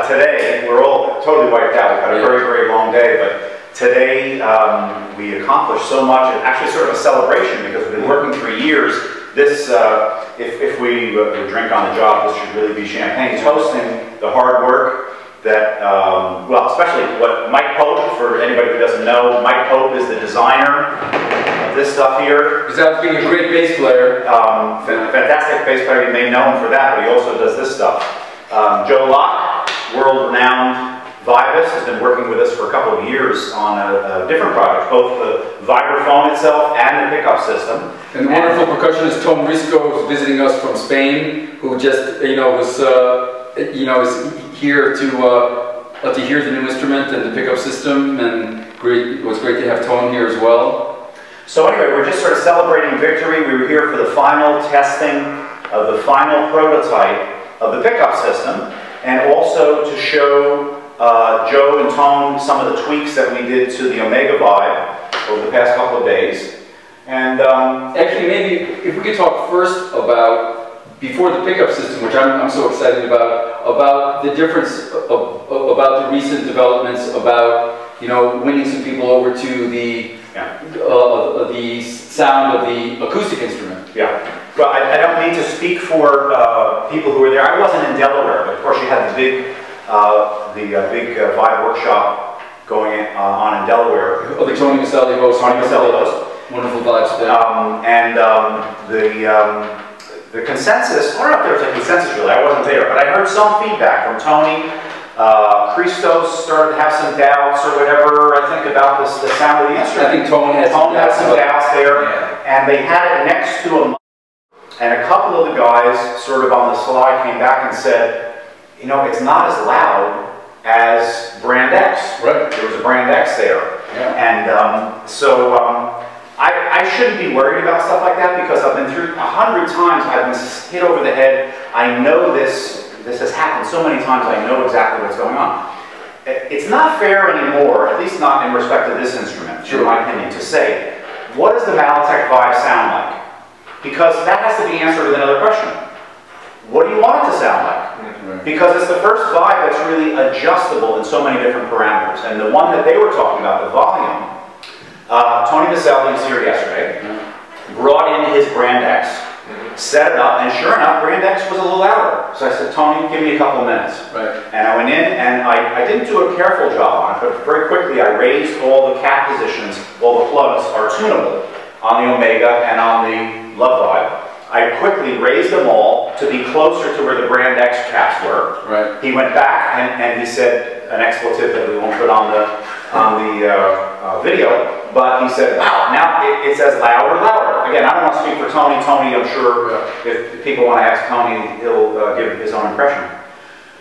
today. We're all totally wiped out. We've had a very, very long day, but today we accomplished so much, and actually sort of a celebration because we've been working for years. This, if we drink on the job, this should really be champagne. Toasting the hard work that, well, especially what Mike Pope, for anybody who doesn't know, Mike Pope is the designer of this stuff here. Besides being a great bass player. Fantastic bass player, you may know him for that, but he also does this stuff. Joe Locke, world-renowned vibist, has been working with us for a couple of years on a different project, both the vibraphone itself and the pickup system. And the wonderful percussionist Ton Risco, who's visiting us from Spain, who just, was here to hear the new instrument and the pickup system, and it was great to have Ton here as well. So anyway, we're just sort of celebrating victory. We were here for the final testing of the final prototype of the pickup system, and also to show Joe and Ton some of the tweaks that we did to the Ωmega Vibe over the past couple of days. And actually, maybe if we could talk first about, before the pickup system, which I'm so excited about the difference, about the recent developments, about, winning some people over to the sound of the acoustic instrument. Yeah. Well, I don't mean to speak for people who were there. I wasn't in Delaware, but of course you had the big Vibe workshop going on in Delaware. Oh, the Tony Maselli host. Tony Maselli host. Wonderful vibes there. The consensus, I don't know if there was a consensus really, I wasn't there, but I heard some feedback from Tony. Christos started to have some doubts or whatever, I think, about the sound of the instrument. I think Tony had some doubts there, and they had it next to a mic, and a couple of the guys sort of on the slide came back and said, it's not as loud as Brand X. Right. There was a Brand X there. Yeah. And I shouldn't be worried about stuff like that because I've been through 100 times, I've been hit over the head. I know this has happened so many times, I know exactly what's going on. It's not fair anymore, at least not in respect to this instrument, in my opinion, to say, what does the Malletech Vibe sound like? Because that has to be answered with another question. What do you want it to sound like? Because it's the first Vibe that's really adjustable in so many different parameters. And the one that they were talking about, the volume, Tony Maselli was here yesterday, brought in his Brand X, set it up, and sure enough, Brand X was a little louder. So I said, Tony, give me a couple of minutes. Right. And I went in, and I didn't do a careful job on it, but very quickly I raised all the cap positions. All the plugs are tunable on the O'Mega and on the Love Vibe. I quickly raised them all to be closer to where the Brand X caps were. Right. He went back and he said an expletive that we won't put on the video, but he said, wow, now it's as loud or louder. Again, I don't want to speak for Tony. Tony, I'm sure if people want to ask Tony, he'll give his own impression.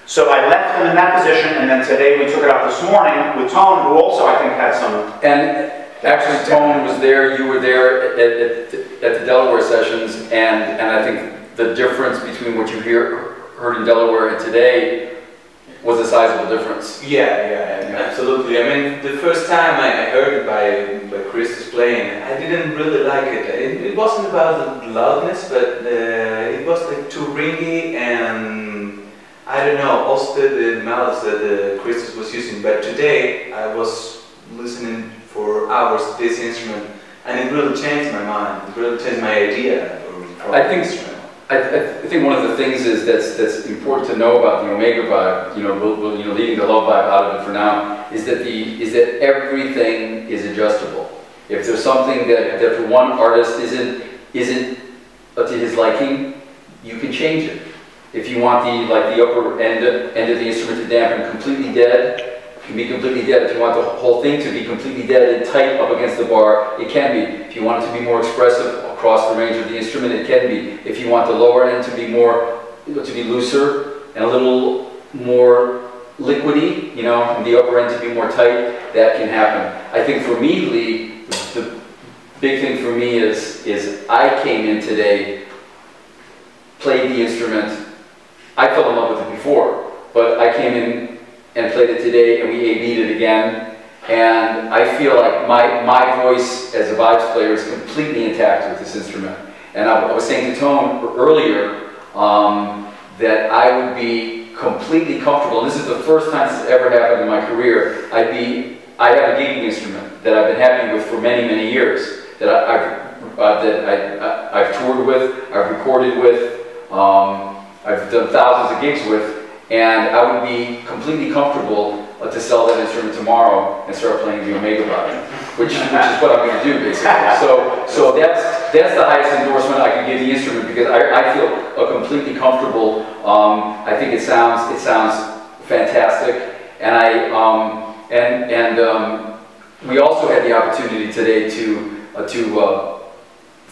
So I left them in that position, and then today we took it up this morning with Ton, who also I think had some... And actually, Ton was there, you were there at the Delaware sessions, and I think the difference between what you heard in Delaware and today was a sizable difference. Yeah, absolutely. I mean, the first time I heard it by Christos playing, I didn't really like it. It wasn't about the loudness, but it was like too ringy, and I don't know, also the mallets that Christos was using. But today I was listening for hours to this instrument, and it really changed my mind. It really changed my idea for the instrument. I think one of the things is that's important to know about the O'Mega Vibe, leaving the Love Vibe out of it for now, is that everything is adjustable. If there's something that for one artist isn't to his liking, you can change it. If you want the upper end of the instrument to dampen completely dead, it can be completely dead. If you want the whole thing to be completely dead and tight up against the bar, it can be. If you want it to be more expressive across the range of the instrument, it can be. If you want the lower end to be looser and a little more liquidy, and the upper end to be more tight, that can happen. I think for me, Leigh, the big thing for me is I came in today, played the instrument. I fell in love with it before, but I came in and played it today, and we A-B'd it again. And I feel like my voice as a vibes player is completely intact with this instrument. And I was saying to Ton earlier that I would be completely comfortable. And this is the first time this has ever happened in my career. I have a gigging instrument that I've been happy with for many, many years, that I've toured with, I've recorded with, I've done thousands of gigs with, and I would be completely comfortable to sell that instrument tomorrow and start playing the O'Mega Vibe, which is what I'm going to do, basically. So that's the highest endorsement I could give the instrument, because I feel completely comfortable. I think it sounds fantastic, and we also had the opportunity today to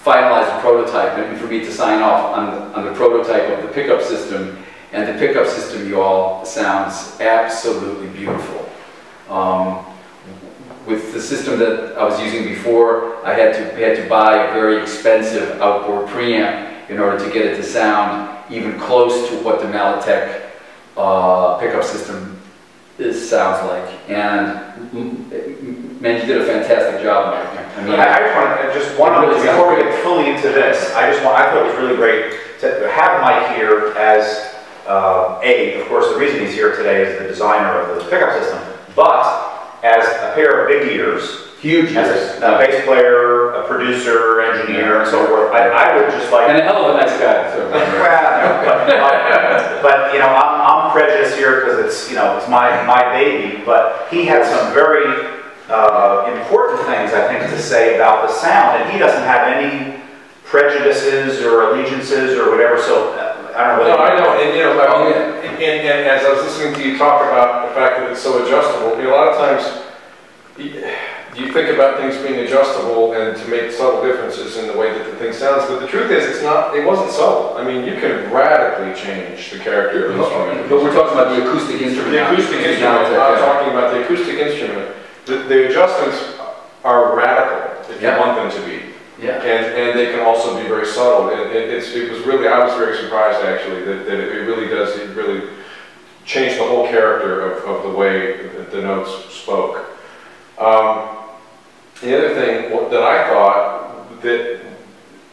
finalize the prototype, and for me to sign off on the prototype of the pickup system. And the pickup system, you all, sounds absolutely beautiful. With the system that I was using before, I had to buy a very expensive outboard preamp in order to get it to sound even close to what the Malletech pickup system sounds like. And man, you did a fantastic job, Mark. I mean, I just want to, before we get fully into this, I thought it was really great to have Mike here as of course, the reason he's here today is the designer of the pickup system, but as a pair of big ears, huge ears, as a bass player, a producer, engineer, and so forth, I would just like... And a hell of a nice guy. So. But you know, I'm prejudiced here because it's, you know, it's my baby, but he has some very important things, I think, to say about the sound, and he doesn't have any prejudices or allegiances or whatever, so... I don't know. No, I know, and you know, and as I was listening to you talk about the fact that it's so adjustable, you know, a lot of times you think about things being adjustable and to make subtle differences in the way that the thing sounds, but the truth is, it wasn't subtle. I mean, you can radically change the character of the instrument. But we're talking about the acoustic instrument. The acoustic instrument. I'm talking about the acoustic instrument. The adjustments are radical if you want them to be. Yeah. And they can also be very subtle. It was really, I was very surprised actually that it really does, it really changed the whole character of the way the notes spoke. The other thing that I thought that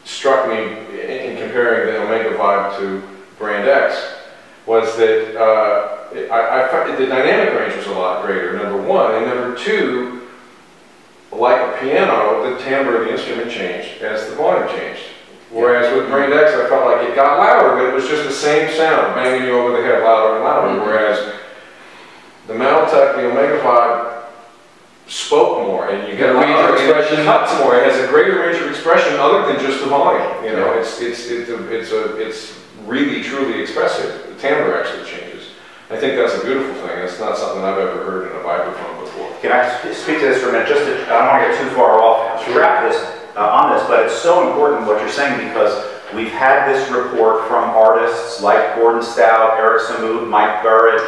struck me in comparing the O'Mega Vibe to Brand X was that I found the dynamic range was a lot greater, number one, and number two, like a piano, the timbre of the instrument changed as the volume changed. Whereas with Brand X, I felt like it got louder, but it was just the same sound, banging you over the head louder and louder. Whereas the Malletech, the O'Mega Vibe, spoke more, and you get a range of expression. It cuts more. It has a greater range of expression other than just the volume. You know, it's really truly expressive. The timbre actually changes. I think that's a beautiful thing. It's not something I've ever heard in a vibraphone before. Can I speak to this for a minute? I don't want to get too far off track on this, but it's so important what you're saying, because we've had this report from artists like Gordon Stout, Eric Samud, Mike Burrett,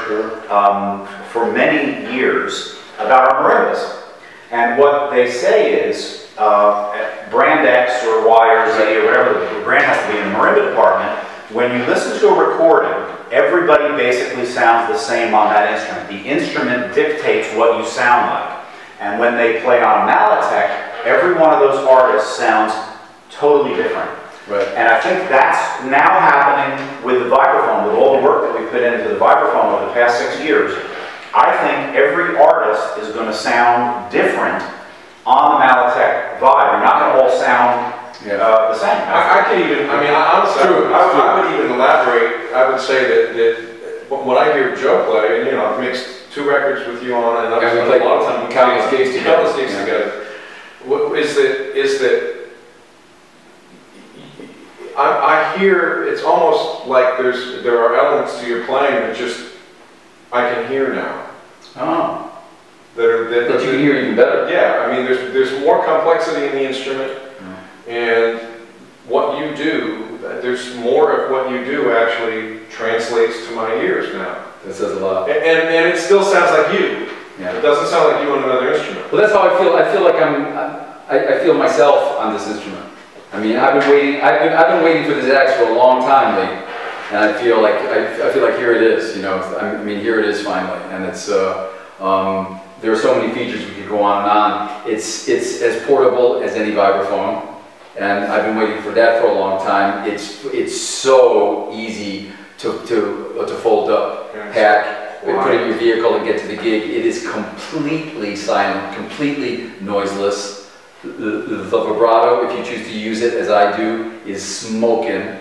for many years about our marimbas. And what they say is, Brand X or Y or Z or whatever the brand has to be in the marimba department, when you listen to a recording, everybody basically sounds the same on that instrument. The instrument dictates what you sound like. And when they play on Malletech, every one of those artists sounds totally different. Right. And I think that's now happening with the vibraphone, with all the work that we put into the vibraphone over the past 6 years. I think every artist is going to sound different on the Malletech Vibe. You're not going to all sound the same. I can even, I mean, honestly, I would even elaborate. I would say that when I hear Joe play, and you know, I've mixed 2 records with you on, and I've spent a lot of time countless gigs together. Is that I hear it's almost like there are elements to your playing that just I can hear now. Oh. That you can hear even better. Yeah, I mean, there's more complexity in the instrument, and what you do, there's more of what you do actually translates to my ears now. That says a lot. And it still sounds like you. Yeah. It doesn't sound like you on another instrument. Well, that's how I feel. I feel like I feel myself on this instrument. I mean, I've been waiting for this X for a long time, Lee, and I feel like here it is. You know, I mean, here it is finally, and it's there are so many features we could go on and on. It's as portable as any vibraphone, and I've been waiting for that for a long time. It's so easy to fold up, pack, put it in your vehicle and get to the gig. It is completely silent, completely noiseless. The vibrato, if you choose to use it as I do, is smoking.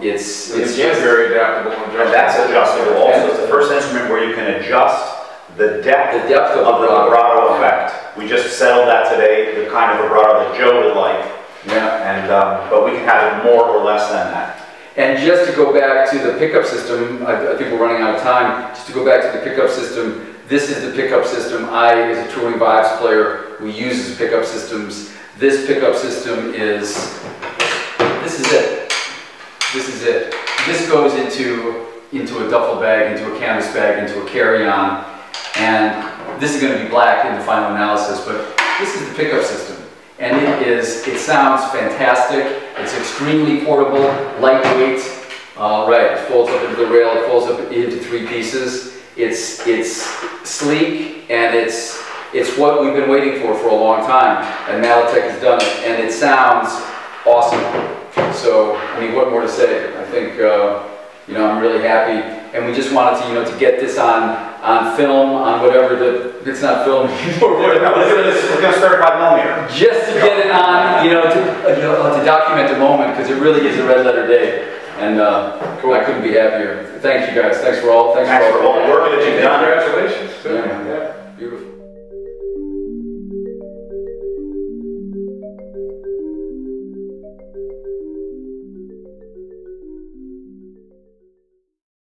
It's very adaptable and adjustable. And that's adjustable also. It's the first instrument where you can adjust the depth of the vibrato effect. We just settled that today, the kind of vibrato that Joe would like. Yeah. And but we can have it more or less than that. And just to go back to the pickup system, I think we're running out of time. Just to go back to the pickup system, this is the pickup system I, as a touring vibes player, who uses pickup systems. This pickup system is, this is it. This is it. This goes into a duffel bag, into a canvas bag, into a carry-on, and this is going to be black in the final analysis, but this is the pickup system. And it sounds fantastic. It's extremely portable, lightweight. Right, it folds up into the rail, it folds up into 3 pieces. It's sleek, and it's what we've been waiting for a long time. And Malletech has done it, and it sounds awesome. So, I mean, what more to say? I think, you know, I'm really happy. And we just wanted to, you know, to get this on film, on whatever it's not film anymore. We're going to start 5mm. Just to get it on, you know, to document the moment, because it really is a red letter day. And cool. I couldn't be happier. Thanks, you guys. Thanks for all the work that you've done. Congratulations. Yeah.